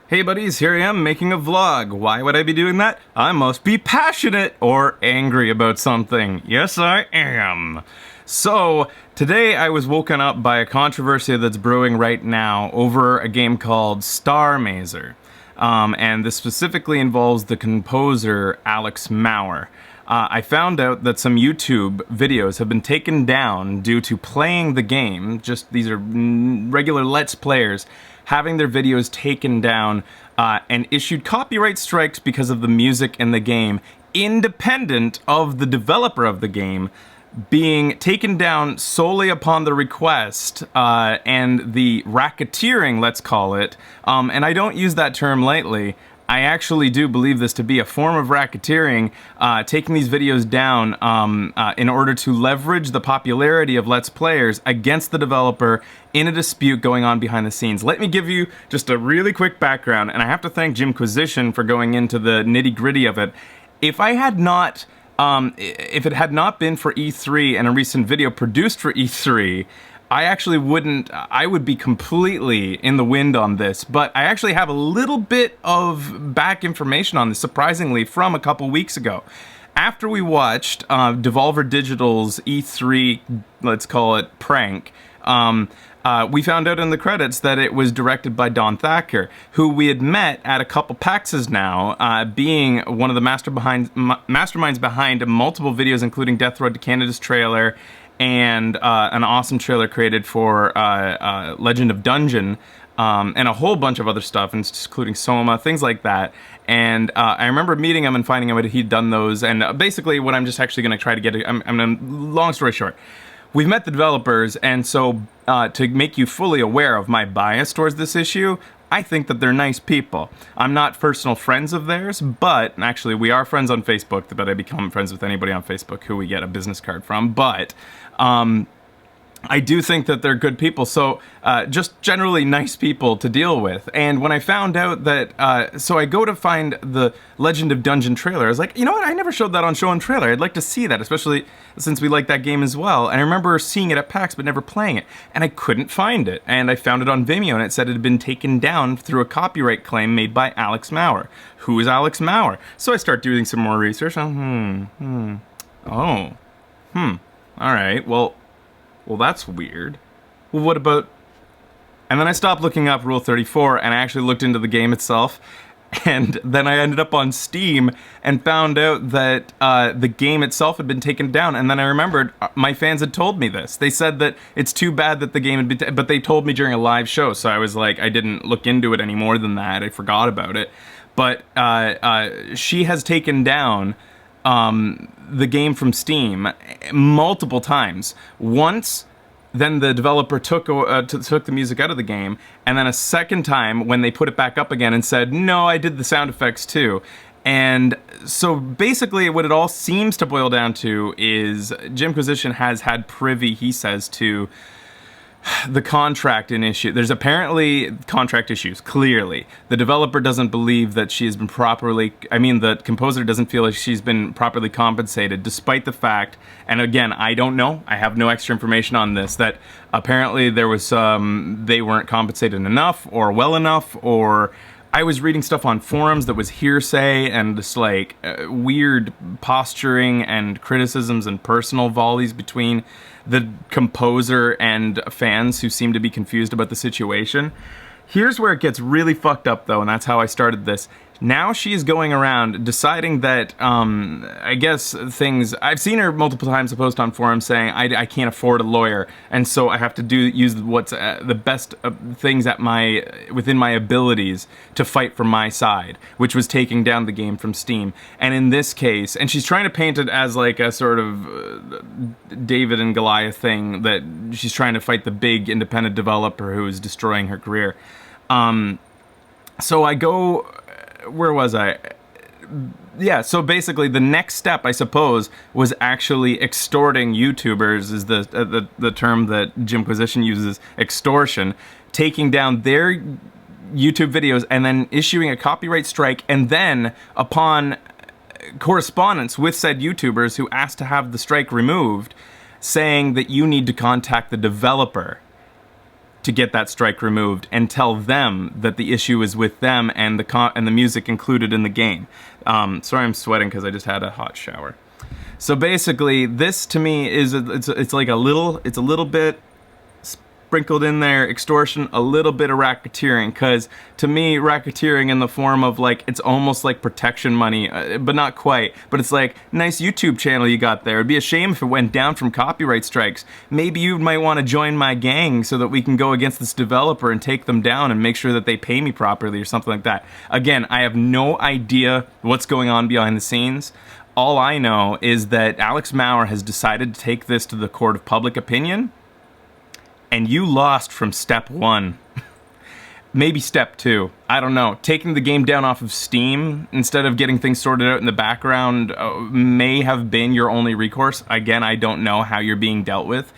Hey buddies, here I am making a vlog. Why would I be doing that? I must be passionate or angry about something. Yes, I am. So, today I was woken up by a controversy that's brewing right now over a game called Star Mazer. And this specifically involves the composer Alex Mauer. I found out that some YouTube videos have been taken down due to playing the game. Just these are regular Let's Players having their videos taken down and issued copyright strikes because of the music in the game, independent of the developer of the game being taken down solely upon the request and the racketeering, let's call it. And I don't use that term lightly. I actually do believe this to be a form of racketeering, taking these videos down in order to leverage the popularity of Let's Players against the developer in a dispute going on behind the scenes. Let me give you just a really quick background, and I have to thank Jimquisition for going into the nitty-gritty of it. If I had not, if it had not been for E3 and a recent video produced for E3, I would be completely in the wind on this, but I actually have a little bit of back information on this, surprisingly, from a couple weeks ago. After we watched Devolver Digital's E3, let's call it, prank, we found out in the credits that it was directed by Don Thacker, who we had met at a couple PAXs now, being one of the masterminds behind multiple videos, including Death Road to Canada's trailer, and an awesome trailer created for Legend of Dungeon, and a whole bunch of other stuff, including Soma, things like that. And I remember meeting him and finding out that he'd done those, and basically what I'm just actually going to try to get, long story short, we've met the developers, and so to make you fully aware of my bias towards this issue, I think that they're nice people. I'm not personal friends of theirs, but actually we are friends on Facebook, but I become friends with anybody on Facebook who we get a business card from, but I do think that they're good people, so just generally nice people to deal with. And when I found out that, so I go to find the Legend of Dungeon trailer, I was like, you know what, I never showed that on Show and Trailer. I'd like to see that, especially since we like that game as well. And I remember seeing it at PAX, but never playing it. And I couldn't find it. And I found it on Vimeo, and it said it had been taken down through a copyright claim made by Alex Mauer. Who is Alex Mauer? So I start doing some more research. All right, well, that's weird. Well, what about... And then I stopped looking up Rule 34, and I actually looked into the game itself, and then I ended up on Steam and found out that the game itself had been taken down, and then I remembered my fans had told me this. They said that it's too bad that the game had been... but they told me during a live show, so I was like, I didn't look into it any more than that. I forgot about it. But she has taken down the game from Steam multiple times. Once, then the developer took the music out of the game, and then a second time when they put it back up again and said, no, I did the sound effects too. And so basically what it all seems to boil down to is Jimquisition has had privy, he says, to the contract in issue. There's apparently contract issues, clearly. The developer doesn't believe that she has been properly... the composer doesn't feel like she's been properly compensated, despite the fact, and again, I don't know, I have no extra information on this, that apparently there was they weren't compensated enough, or well enough, or... I was reading stuff on forums that was hearsay and just like weird posturing and criticisms and personal volleys between the composer and fans who seem to be confused about the situation. Here's where it gets really fucked up though, and that's how I started this. Now she's going around deciding that, I guess things... I've seen her multiple times post on forums saying, I can't afford a lawyer, and so I have to use what's the best things within my abilities to fight for my side, which was taking down the game from Steam. And in this case, and she's trying to paint it as like a sort of David and Goliath thing, that she's trying to fight the big independent developer who is destroying her career. So I go... Where was I? Yeah, so basically the next step, I suppose, was actually extorting YouTubers, is the term that Jimquisition uses, extortion, taking down their YouTube videos and then issuing a copyright strike, and then upon correspondence with said YouTubers who asked to have the strike removed, saying that you need to contact the developer. to get that strike removed and tell them that the issue is with them and the music included in the game. Sorry, I'm sweating because I just had a hot shower. So basically, this to me is it's like a little bit sprinkled in there, extortion, a little bit of racketeering, because to me, racketeering in the form of like, it's almost like protection money, but not quite, but it's like, nice YouTube channel you got there. It'd be a shame if it went down from copyright strikes. Maybe you might want to join my gang so that we can go against this developer and take them down and make sure that they pay me properly or something like that. Again, I have no idea what's going on behind the scenes. All I know is that Alex Maurer has decided to take this to the court of public opinion, and you lost from step 1. Maybe step 2. I don't know. Taking the game down off of Steam instead of getting things sorted out in the background may have been your only recourse. Again, I don't know how you're being dealt with.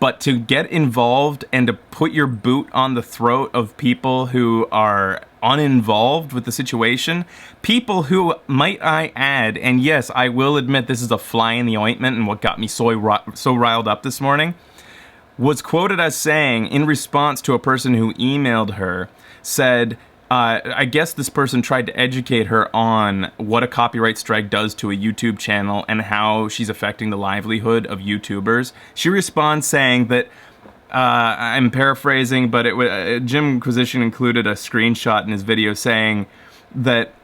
But to get involved and to put your boot on the throat of people who are uninvolved with the situation, people who, might I add, and yes, I will admit this is a fly in the ointment and what got me so riled up this morning, was quoted as saying, in response to a person who emailed her, said, I guess this person tried to educate her on what a copyright strike does to a YouTube channel and how she's affecting the livelihood of YouTubers. She responds saying that, I'm paraphrasing, but Jim Inquisition included a screenshot in his video saying that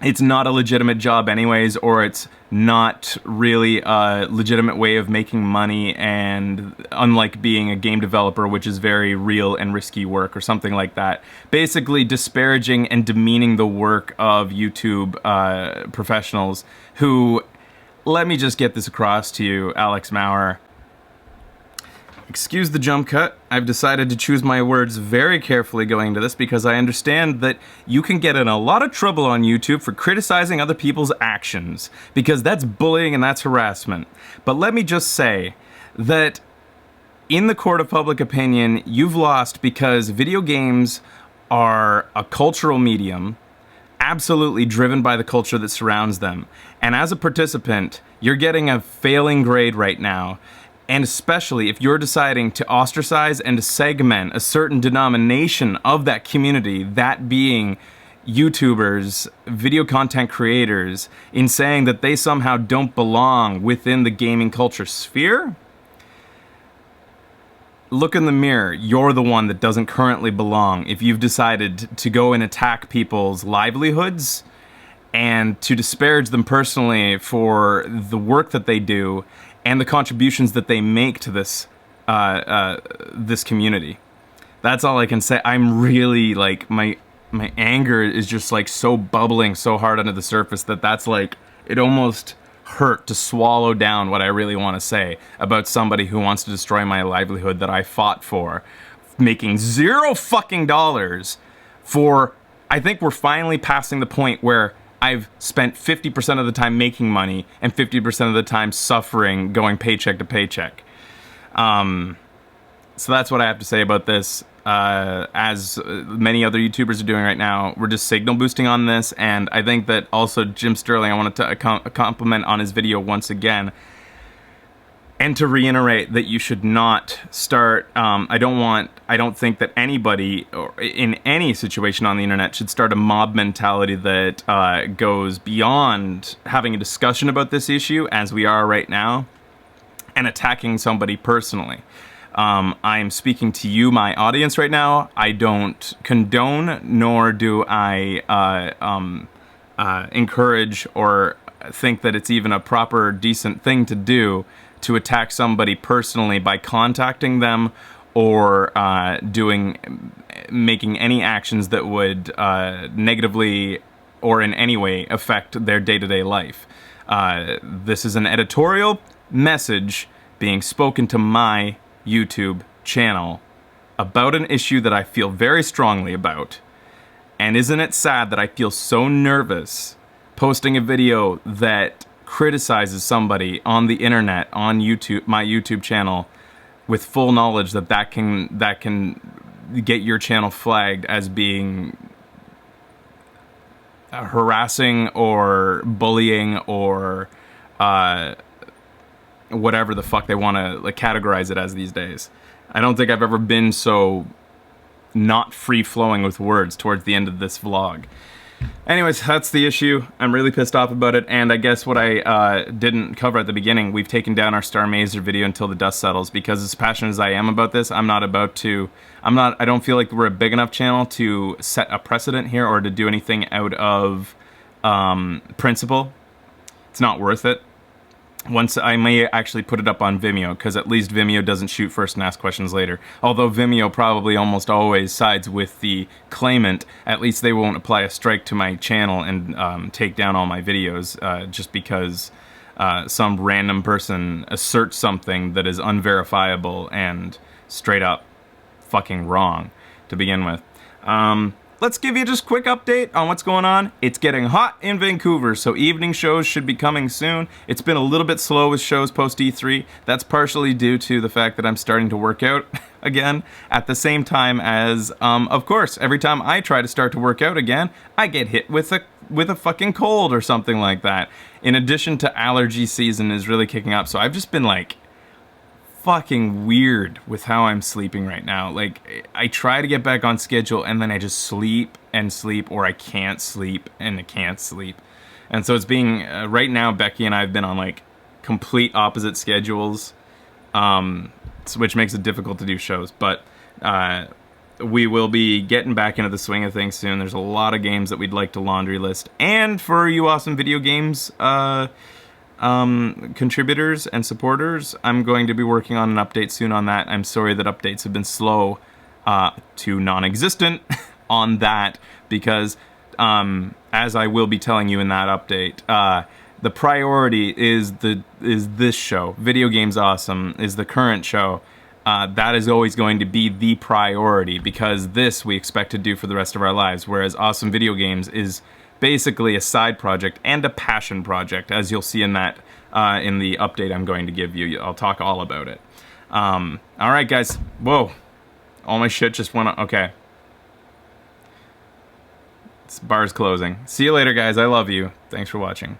it's not a legitimate job anyways, or it's not really a legitimate way of making money, and unlike being a game developer, which is very real and risky work, or something like that. Basically disparaging and demeaning the work of YouTube professionals who, let me just get this across to you, Alex Maurer. Excuse the jump cut. I've decided to choose my words very carefully going into this because I understand that you can get in a lot of trouble on YouTube for criticizing other people's actions, because that's bullying and that's harassment. But let me just say that in the court of public opinion, you've lost because video games are a cultural medium, absolutely driven by the culture that surrounds them. And as a participant, you're getting a failing grade right now. And especially if you're deciding to ostracize and to segment a certain denomination of that community, that being YouTubers, video content creators, in saying that they somehow don't belong within the gaming culture sphere, look in the mirror. You're the one that doesn't currently belong if you've decided to go and attack people's livelihoods and to disparage them personally for the work that they do and the contributions that they make to this this community. That's all I can say. I'm really, like, my anger is just like so bubbling so hard under the surface that's like, it almost hurt to swallow down what I really want to say about somebody who wants to destroy my livelihood that I fought for, making $0 fucking dollars for. I think we're finally passing the point where I've spent 50% of the time making money and 50% of the time suffering, going paycheck to paycheck. So that's what I have to say about this. As many other YouTubers are doing right now, we're just signal boosting on this. And I think that also Jim Sterling, I wanted to compliment on his video once again. And to reiterate that you should not start, I don't think that anybody or in any situation on the internet should start a mob mentality that goes beyond having a discussion about this issue, as we are right now, and attacking somebody personally. I'm speaking to you, my audience, right now. I don't condone, nor do I encourage or think that it's even a proper, decent thing to do, to attack somebody personally by contacting them or making any actions that would negatively or in any way affect their day-to-day life. This is an editorial message being spoken to my YouTube channel about an issue that I feel very strongly about. And isn't it sad that I feel so nervous posting a video that criticizes somebody on the internet, on YouTube, my YouTube channel, with full knowledge that can get your channel flagged as being harassing or bullying or whatever the fuck they want to, like, categorize it as these days. I don't think I've ever been so not free-flowing with words towards the end of this vlog. Anyways, that's the issue. I'm really pissed off about it, and I guess what I didn't cover at the beginning, we've taken down our Star Mazer video until the dust settles, because as passionate as I am about this, I don't feel like we're a big enough channel to set a precedent here or to do anything out of principle. It's not worth it. Once I may actually put it up on Vimeo, because at least Vimeo doesn't shoot first and ask questions later. Although Vimeo probably almost always sides with the claimant, at least they won't apply a strike to my channel and take down all my videos just because some random person asserts something that is unverifiable and straight up fucking wrong to begin with. Let's give you just a quick update on what's going on. It's getting hot in Vancouver, so evening shows should be coming soon. It's been a little bit slow with shows post E3. That's partially due to the fact that I'm starting to work out again at the same time as, of course, every time I try to start to work out again, I get hit with a fucking cold or something like that. In addition to allergy season is really kicking up, so I've just been like fucking weird with how I'm sleeping right now. Like, I try to get back on schedule and then I just sleep and sleep, or I can't sleep and I can't sleep. And so it's being, right now Becky and I have been on like complete opposite schedules, which makes it difficult to do shows, but we will be getting back into the swing of things soon. There's a lot of games that we'd like to laundry list, and for you awesome video games contributors and supporters, I'm going to be working on an update soon on that. I'm sorry that updates have been slow to non-existent on that, because as I will be telling you in that update, the priority is this show. Video Games Awesome is the current show. That is always going to be the priority, because this we expect to do for the rest of our lives, whereas Awesome Video Games is basically a side project and a passion project, as you'll see in that in the update I'm going to give you. I'll talk all about it. Alright guys, whoa, all my shit just went on. Okay, this bar's closing. See you later guys, I love you, thanks for watching.